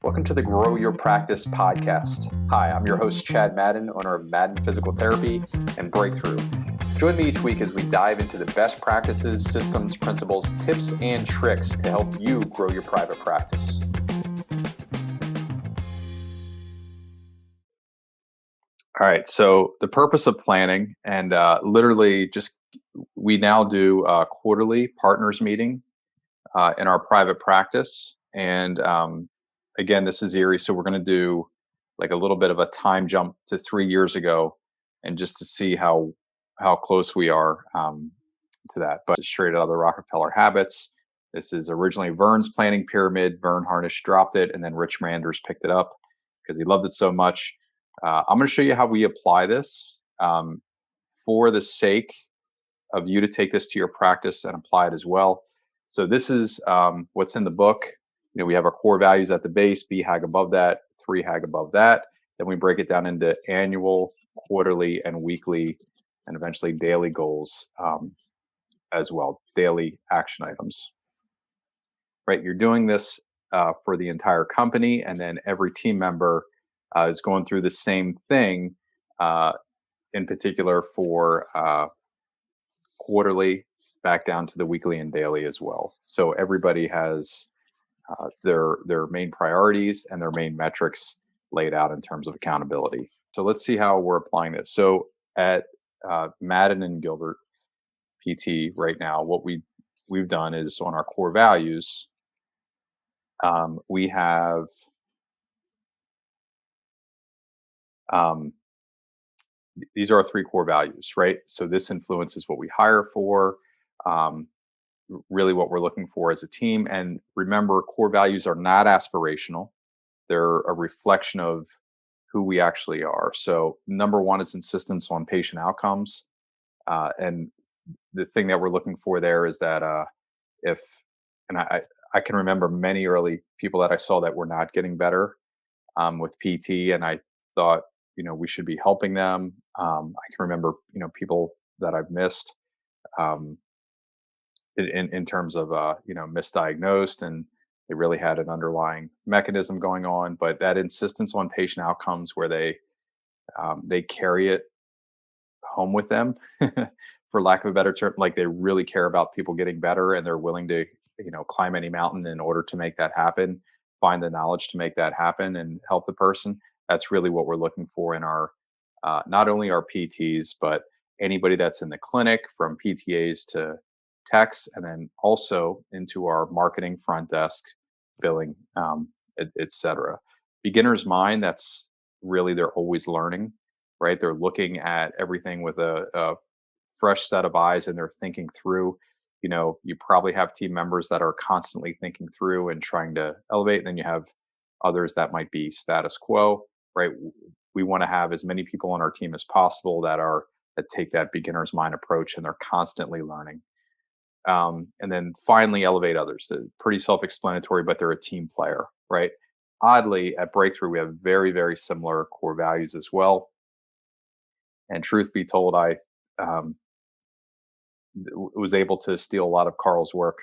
Welcome to the Grow Your Practice podcast. Hi, I'm your host, Chad Madden, owner of Madden Physical Therapy and Breakthrough. Join me each week as we dive into the best practices, systems, principles, tips, and tricks to help you grow your private practice. All right, so the purpose of planning and we now do a quarterly partners meeting in our private practice. And again, this is Erie, so we're going to do like a little bit of a time jump to 3 years ago, and just to see how close we are to that. But straight out of the Rockefeller Habits. This is originally Vern's planning pyramid. Vern Harnish dropped it, and then Rich Manders picked it up because he loved it so much. I'm going to show you how we apply this for the sake of you to take this to your practice and apply it as well. So this is what's in the book. You know, we have our core values at the base, BHAG above that, 3HAG above that. Then we break it down into annual, quarterly, and weekly, and eventually daily goals as well, daily action items. Right, you're doing this for the entire company, and then every team member is going through the same thing, in particular for quarterly, back down to the weekly and daily as well. So everybody has their main priorities and their main metrics laid out in terms of accountability. So let's see how we're applying this. So at Madden and Gilbert PT right now, what we've done is on our core values, we have these are our 3 core values, right? So this influences what we hire for, really what we're looking for as a team. And remember, core values are not aspirational. They're a reflection of who we actually are. So number 1 is insistence on patient outcomes. And the thing that we're looking for there is that I can remember many early people that I saw that were not getting better with PT, and I thought, we should be helping them. I can remember, people that I've missed in terms of, misdiagnosed, and they really had an underlying mechanism going on. But that insistence on patient outcomes, where they carry it home with them, for lack of a better term, like they really care about people getting better, and they're willing to, climb any mountain in order to make that happen, find the knowledge to make that happen and help the person. That's really what we're looking for in our, not only our PTs, but anybody that's in the clinic, from PTAs to techs, and then also into our marketing, front desk, billing, et cetera. Beginner's mind, that's really, they're always learning, right? They're looking at everything with a fresh set of eyes, and they're thinking through. You probably have team members that are constantly thinking through and trying to elevate. And then you have others that might be status quo, right? We want to have as many people on our team as possible that take that beginner's mind approach, and they're constantly learning. And then finally, elevate others. Pretty self-explanatory, but they're a team player, right? Oddly, at Breakthrough, we have very, very similar core values as well. And truth be told, I was able to steal a lot of Carl's work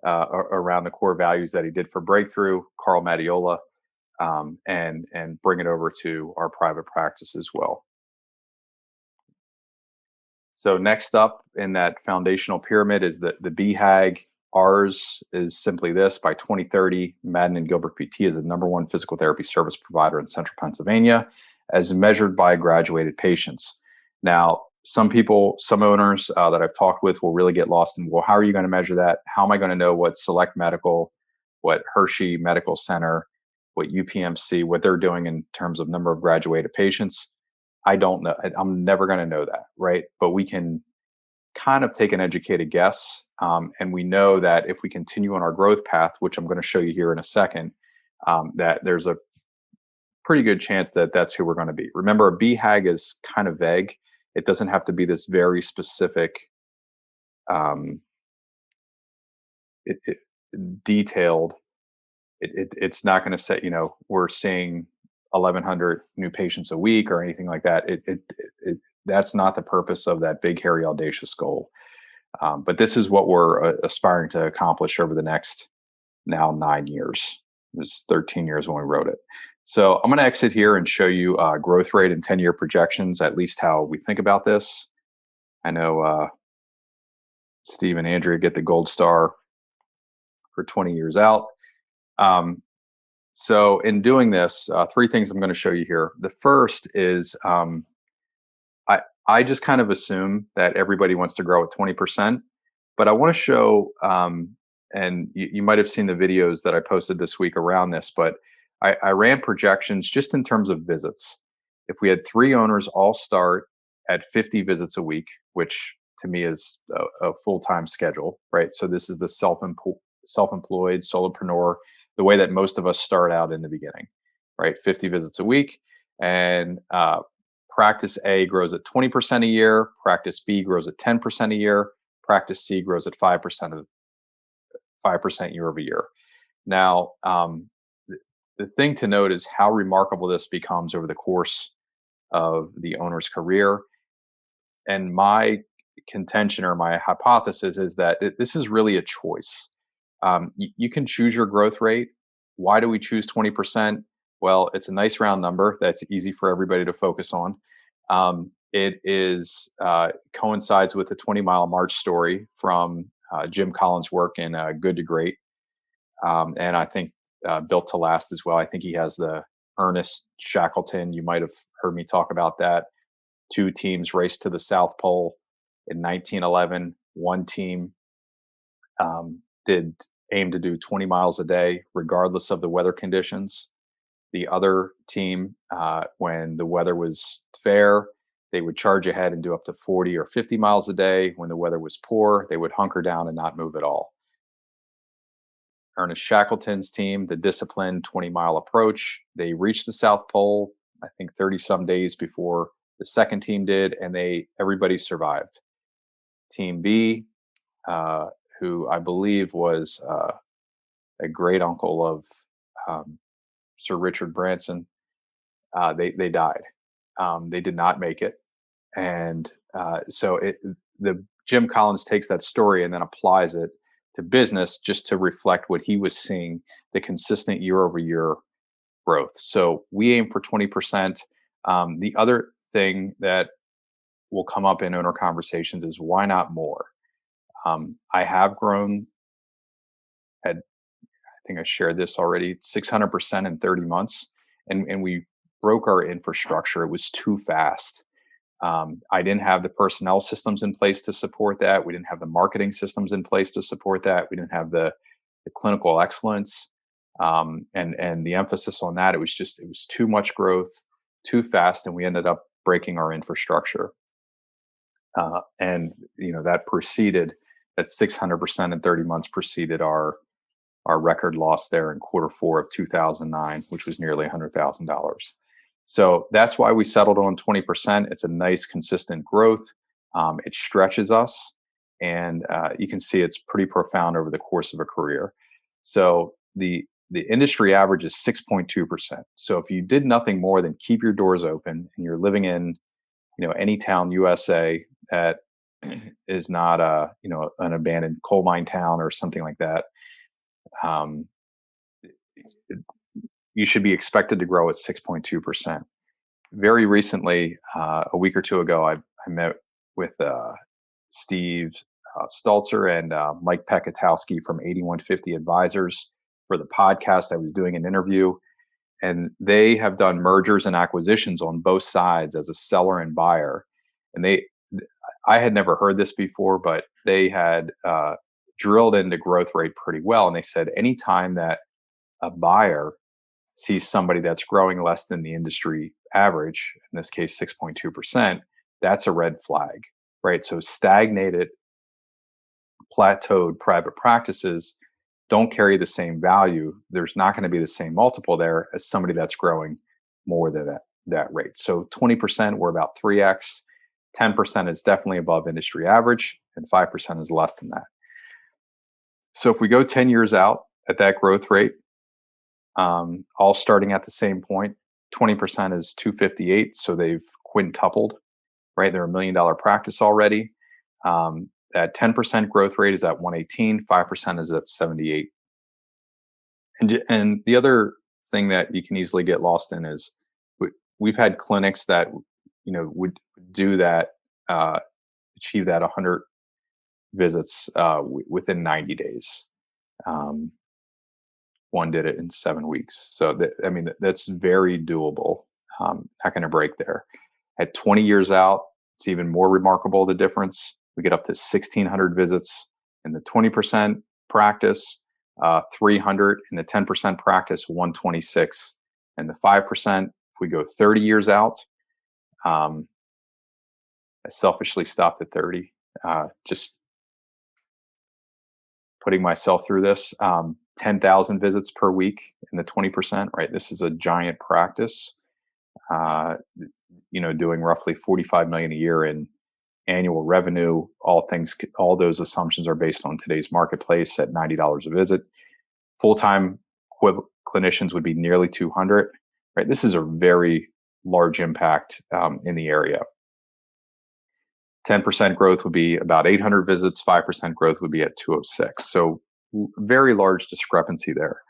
around the core values that he did for Breakthrough, Carl Matiola, and bring it over to our private practice as well. So next up in that foundational pyramid is the BHAG. Ours is simply this: by 2030, Madden and Gilbert PT is the #1 physical therapy service provider in Central Pennsylvania, as measured by graduated patients. Now, some owners that I've talked with will really get lost in, well, how are you going to measure that? How am I going to know what Select Medical, what Hershey Medical Center, what UPMC, what they're doing in terms of number of graduated patients? I don't know. I'm never going to know that, right? But we can kind of take an educated guess. And we know that if we continue on our growth path, which I'm going to show you here in a second, that there's a pretty good chance that that's who we're going to be. Remember, a BHAG is kind of vague. It doesn't have to be this very specific, detailed. It's not going to say, we're seeing 1,100 new patients a week or anything like that. That's not the purpose of that big, hairy, audacious goal. But this is what we're aspiring to accomplish over the next now 9 years. It was 13 years when we wrote it. So I'm going to exit here and show you growth rate and 10-year projections, at least how we think about this. I know Steve and Andrea get the gold star for 20 years out. So in doing this, three things I'm going to show you here. The first is I just kind of assume that everybody wants to grow at 20%, but I want to show, and you might have seen the videos that I posted this week around this, but I ran projections just in terms of visits. If we had three owners all start at 50 visits a week, which to me is a full-time schedule, right? So this is the self-employed solopreneur, the way that most of us start out in the beginning, right? 50 visits a week. And practice A grows at 20% a year, practice B grows at 10% a year, practice C grows at 5% year over year. Now, the thing to note is how remarkable this becomes over the course of the owner's career. And my contention or my hypothesis is that this is really a choice. You can choose your growth rate. Why do we choose 20%? Well, it's a nice round number that's easy for everybody to focus on. It is coincides with the 20-mile march story from Jim Collins' work in Good to Great, and I think Built to Last as well. I think he has the Ernest Shackleton. You might have heard me talk about that. Two teams raced to the South Pole in 1911. One team did aim to do 20 miles a day, regardless of the weather conditions. The other team, when the weather was fair, they would charge ahead and do up to 40 or 50 miles a day. When the weather was poor, they would hunker down and not move at all. Ernest Shackleton's team, the disciplined 20-mile approach, they reached the South Pole, I think 30 some days before the second team did, and everybody survived. Team B, who I believe was a great uncle of Sir Richard Branson, they died. They did not make it, and the Jim Collins takes that story and then applies it to business just to reflect what he was seeing, the consistent year over year growth. So we aim for 20%. The other thing that will come up in owner conversations is why not more? I have grown at, I think I shared this already, 600% in 30 months. And we broke our infrastructure. It was too fast. I didn't have the personnel systems in place to support that. We didn't have the marketing systems in place to support that. We didn't have the clinical excellence and the emphasis on that. It was too much growth, too fast, and we ended up breaking our infrastructure. And that preceded that 600% in 30 months preceded our record loss there in Q4 of 2009, which was nearly $100,000. So that's why we settled on 20%. It's a nice, consistent growth. It stretches us, and you can see it's pretty profound over the course of a career. So the industry average is 6.2%. So if you did nothing more than keep your doors open and you're living in, any town USA that is not an abandoned coal mine town or something like that, you should be expected to grow at 6.2%. Very recently, a week or two ago, I met with Steve Stalzer and Mike Pekatowski from 8150 Advisors for the podcast. I was doing an interview, and they have done mergers and acquisitions on both sides as a seller and buyer. And I had never heard this before, but they had drilled into growth rate pretty well. And they said anytime that a buyer sees somebody that's growing less than the industry average, in this case 6.2%, that's a red flag, right? So stagnated, plateaued private practices don't carry the same value. There's not going to be the same multiple there as somebody that's growing more than that rate. So 20%, we're about 3x. 10% is definitely above industry average, and 5% is less than that. So if we go 10 years out at that growth rate, all starting at the same point, 20% is 258. So they've quintupled, right? They're $1 million practice already. That 10% growth rate is at 118, 5% is at 78. And the other thing that you can easily get lost in is we, we've had clinics that would do that, uh, achieve that 100 visits within 90 days. Um, One did it in 7 weeks. So I mean, that's very doable. Not going to break there. At 20 years out, it's even more remarkable the difference. We get up to 1,600 visits in the 20% practice, 300 in the 10% practice, 126 and the 5%. If we go 30 years out, um, I selfishly stopped at 30. Just putting myself through this. 10,000 visits per week in the 20%, right? This is a giant practice, uh, doing roughly 45 million a year in annual revenue. All those assumptions are based on today's marketplace at $90 a visit. Full-time clinicians would be nearly 200, right? This is a very large impact in the area. 10% growth would be about 800 visits, 5% growth would be at 206. So very large discrepancy there.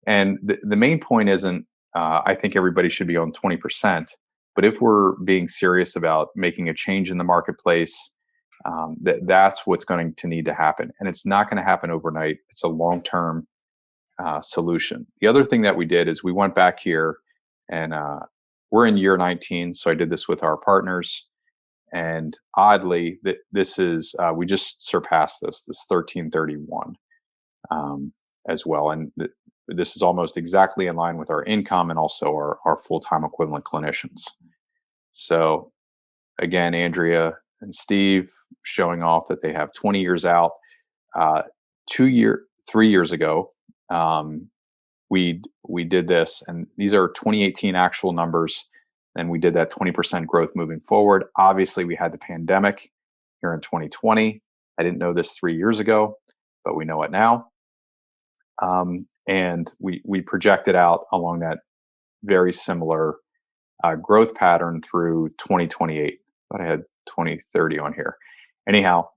And the main point isn't, I think everybody should be on 20%, but if we're being serious about making a change in the marketplace, that's what's going to need to happen. And it's not going to happen overnight. It's a long-term solution. The other thing that we did is we went back here and we're in year 19. So I did this with our partners. And oddly, this is we just surpassed this 1331 as well, and this is almost exactly in line with our income and also our full-time equivalent clinicians. So again, Andrea and Steve showing off that they have 20 years out. 3 years ago, we did this, and these are 2018 actual numbers. And we did that 20% growth moving forward. Obviously, we had the pandemic here in 2020. I didn't know this 3 years ago, but we know it now. And we projected out along that very similar growth pattern through 2028. But I had 2030 on here. Anyhow,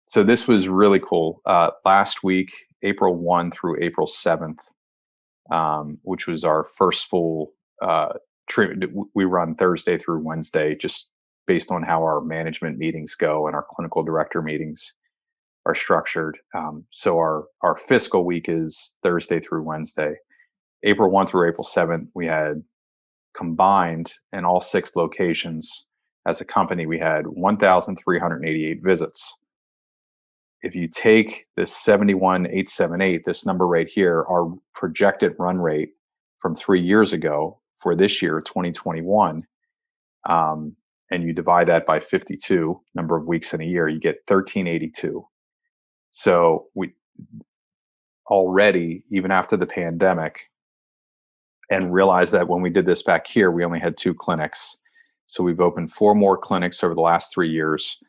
so this was really cool. Last week, April 1 through April 7th, which was our first full treatment. We run Thursday through Wednesday, just based on how our management meetings go and our clinical director meetings are structured. So our fiscal week is Thursday through Wednesday. April 1 through April 7th, we had combined in all 6 locations as a company, we had 1,388 visits. If you take this 71,878, this number right here, our projected run rate from 3 years ago for this year, 2021, and you divide that by 52 number of weeks in a year, you get 1382. So we already, even after the pandemic, and realized that when we did this back here, we only had 2 clinics. So we've opened 4 more clinics over the last 3 years.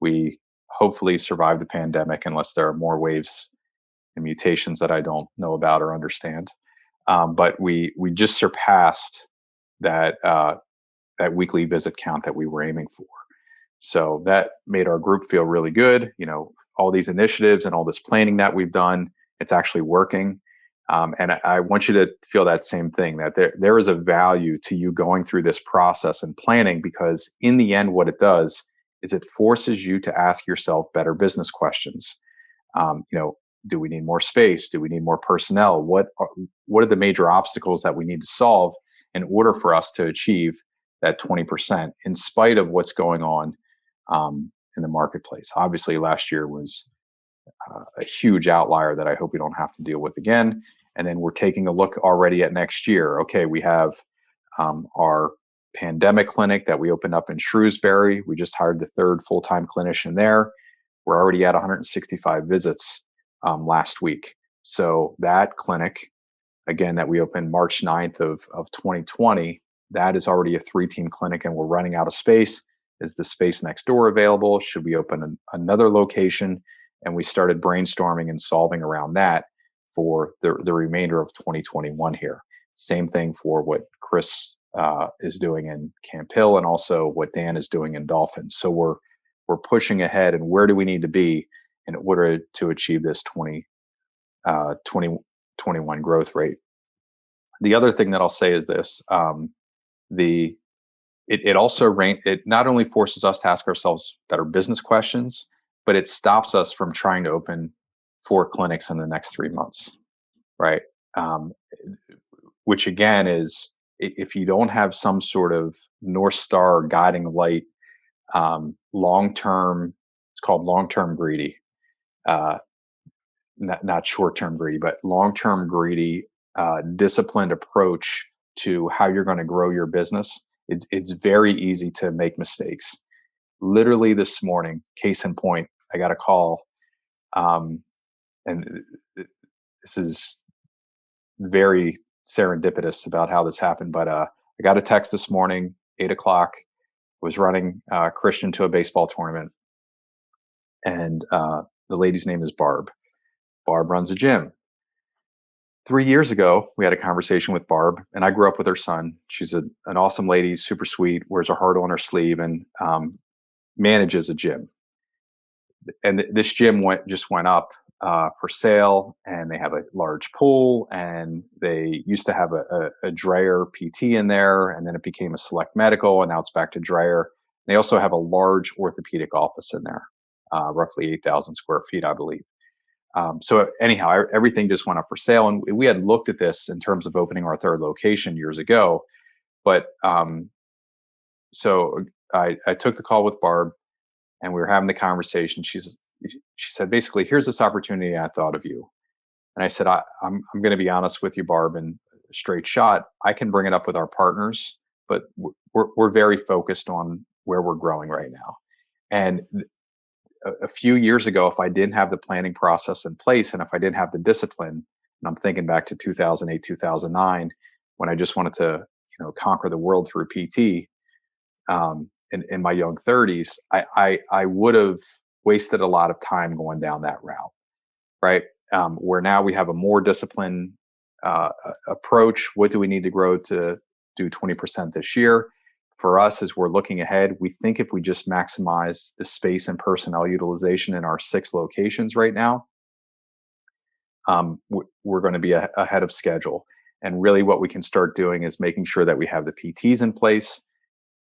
We hopefully survive the pandemic unless there are more waves and mutations that I don't know about or understand. But we just surpassed that weekly visit count that we were aiming for. So that made our group feel really good. All these initiatives and all this planning that we've done, it's actually working. And I want you to feel that same thing, that there is a value to you going through this process and planning, because in the end, what it does is it forces you to ask yourself better business questions. Do we need more space? Do we need more personnel? What are the major obstacles that we need to solve in order for us to achieve that 20% in spite of what's going on in the marketplace? Obviously, last year was a huge outlier that I hope we don't have to deal with again. And then we're taking a look already at next year. Okay, we have our pandemic clinic that we opened up in Shrewsbury. We just hired the 3rd full-time clinician there. We're already at 165 visits last week. So that clinic, again, that we opened March 9th of 2020, that is already a 3-team clinic, and we're running out of space. Is the space next door available? Should we open another location? And we started brainstorming and solving around that for the remainder of 2021 here. Same thing for what Chris is doing in Camp Hill, and also what Dan is doing in Dolphins. So we're pushing ahead, and where do we need to be in order to achieve this 20% 21 growth rate. The other thing that I'll say is this: the it also it not only forces us to ask ourselves better business questions, but it stops us from trying to open 4 clinics in the next 3 months, right? Um, which again is, if you don't have some sort of North Star guiding light, long term, it's called long term greedy, uh, not short term greedy, but long term greedy, disciplined approach to how you're going to grow your business. It's very easy to make mistakes. Literally this morning, case in point, I got a call, um, and this is very serendipitous about how this happened. But I got a text this morning, 8 o'clock. Was running Christian to a baseball tournament, and the lady's name is Barb. Barb runs a gym. 3 years ago, we had a conversation with Barb, and I grew up with her son. She's an awesome lady, super sweet, wears her heart on her sleeve, and manages a gym. And this gym just went up for sale, and they have a large pool, and they used to have a Dreyer PT in there, and then it became a Select Medical, and now it's back to Dreyer. They also have a large orthopedic office in there, roughly 8,000 square feet, I believe. So anyhow, everything just went up for sale, and we had looked at this in terms of opening our third location years ago. But so I took the call with Barb, and we were having the conversation. She said, basically, here's this opportunity. I thought of you. And I said, I'm going to be honest with you, Barb, and a straight shot. I can bring it up with our partners, but we're very focused on where we're growing right now. And a few years ago, if I didn't have the planning process in place, and if I didn't have the discipline, and I'm thinking back to 2008, 2009, when I just wanted to, conquer the world through PT, in my young 30s, I would have wasted a lot of time going down that route, right? Where now we have a more disciplined approach. What do we need to grow to do 20% this year? For us, as we're looking ahead, we think if we just maximize the space and personnel utilization in our 6 locations right now, we're going to be ahead of schedule. And really what we can start doing is making sure that we have the PTs in place,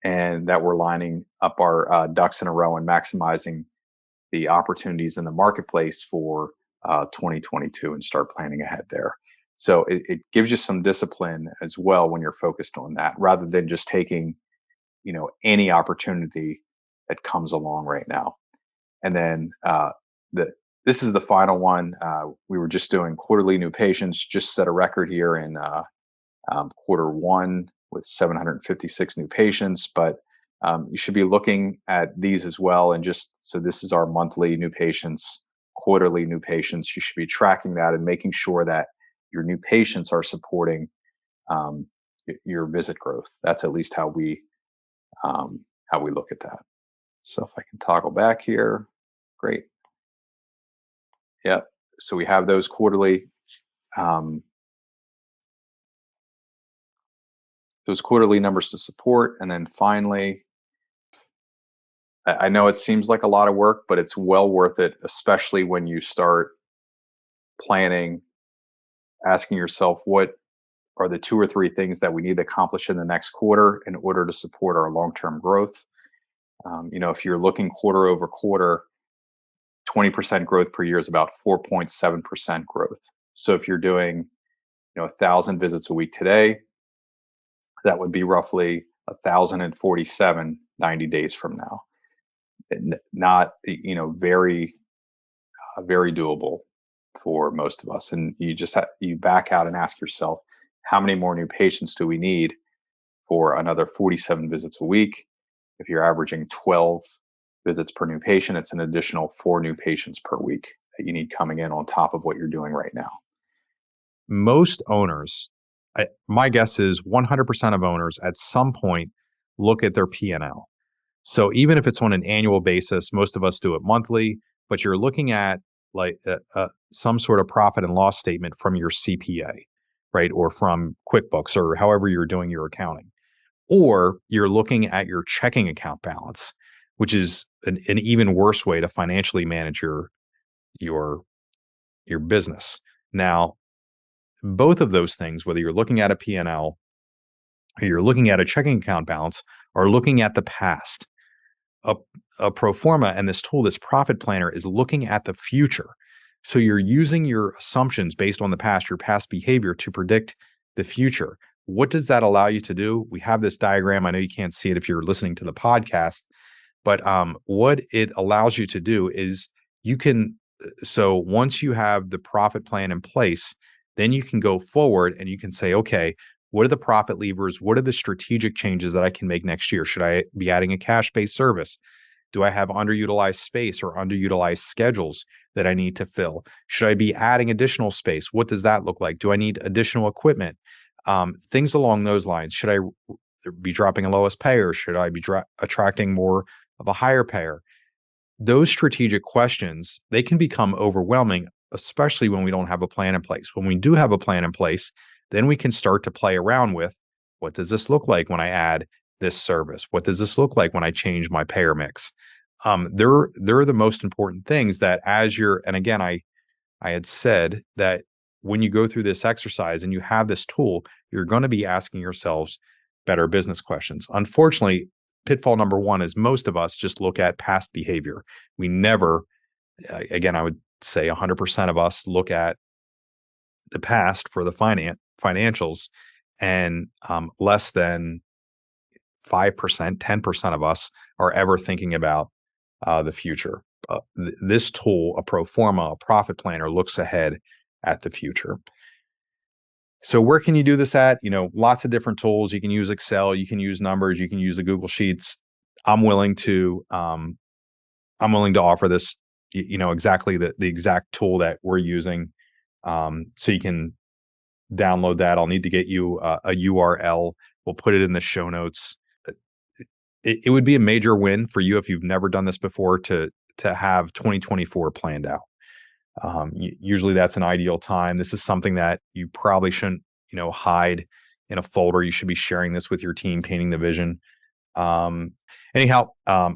and that we're lining up our ducks in a row and maximizing the opportunities in the marketplace for 2022, and start planning ahead there. So it gives you some discipline as well when you're focused on that, rather than just taking any opportunity that comes along right now. And then this is the final one. We were just doing quarterly new patients, just set a record here in Q1 with 756 new patients, but you should be looking at these as well. And just so this is our monthly new patients, quarterly new patients. You should be tracking that and making sure that your new patients are supporting your visit growth. That's at least how we look at that. So if I can toggle back here, great. Yep. So we have those quarterly. Those quarterly numbers to support. And then finally, I know it seems like a lot of work, but it's well worth it, especially when you start planning, asking yourself, what are the 2 or 3 things that we need to accomplish in the next quarter in order to support our long-term growth? If you're looking quarter over quarter, 20% growth per year is about 4.7% growth. So if you're doing, 1,000 visits a week today, that would be roughly 1,047 90 days from now. Not, very, very doable for most of us. And you just you back out and ask yourself, how many more new patients do we need for another 47 visits a week? If you're averaging 12 visits per new patient, it's an additional 4 new patients per week that you need coming in on top of what you're doing right now. Most owners, my guess is 100% of owners at some point look at their P&L. So even if it's on an annual basis, most of us do it monthly, but you're looking at like some sort of profit and loss statement from your CPA, right? Or from QuickBooks, or however you're doing your accounting. Or you're looking at your checking account balance, which is an even worse way to financially manage your business. Now, both of those things, whether you're looking at a P&L or you're looking at a checking account balance or looking at the past, a pro forma and this tool, this profit planner, is looking at the future. So you're using your assumptions based on the past, your past behavior, to predict the future. What does that allow you to do? We have this diagram. I know you can't see it if you're listening to the podcast, but what it allows you to do is you can, so once you have the profit plan in place, then you can go forward and you can say, okay, what are the profit levers? What are the strategic changes that I can make next year? Should I be adding a cash-based service? Do I have underutilized space or underutilized schedules that I need to fill? Should I be adding additional space? What does that look like? Do I need additional equipment? Things along those lines. Should I be dropping a lowest payer? Should I be attracting more of a higher payer? Those strategic questions, they can become overwhelming, especially when we don't have a plan in place. When we do have a plan in place, then we can start to play around with, what does this look like when I add this service? What does this look like when I change my payer mix? They're the most important things that as you're, and again, I had said that when you go through this exercise and you have this tool, you're going to be asking yourselves better business questions. Unfortunately, pitfall number one is most of us just look at past behavior. We never, again, I would say 100% of us look at the past for the financials, and less than 5%, 10% of us are ever thinking about the future. This tool, a pro forma, a profit planner, looks ahead at the future. So where can you do this at? Lots of different tools. You can use Excel, you can use numbers, you can use the Google Sheets. I'm willing to offer this, exactly the exact tool that we're using. So you can download that. I'll need to get you a URL. We'll put it in the show notes. It would be a major win for you if you've never done this before to have 2024 planned out. Usually that's an ideal time. This is something that you probably shouldn't, hide in a folder. You should be sharing this with your team, painting the vision. Anyhow,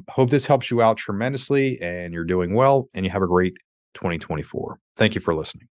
hope this helps you out tremendously and you're doing well and you have a great 2024. Thank you for listening.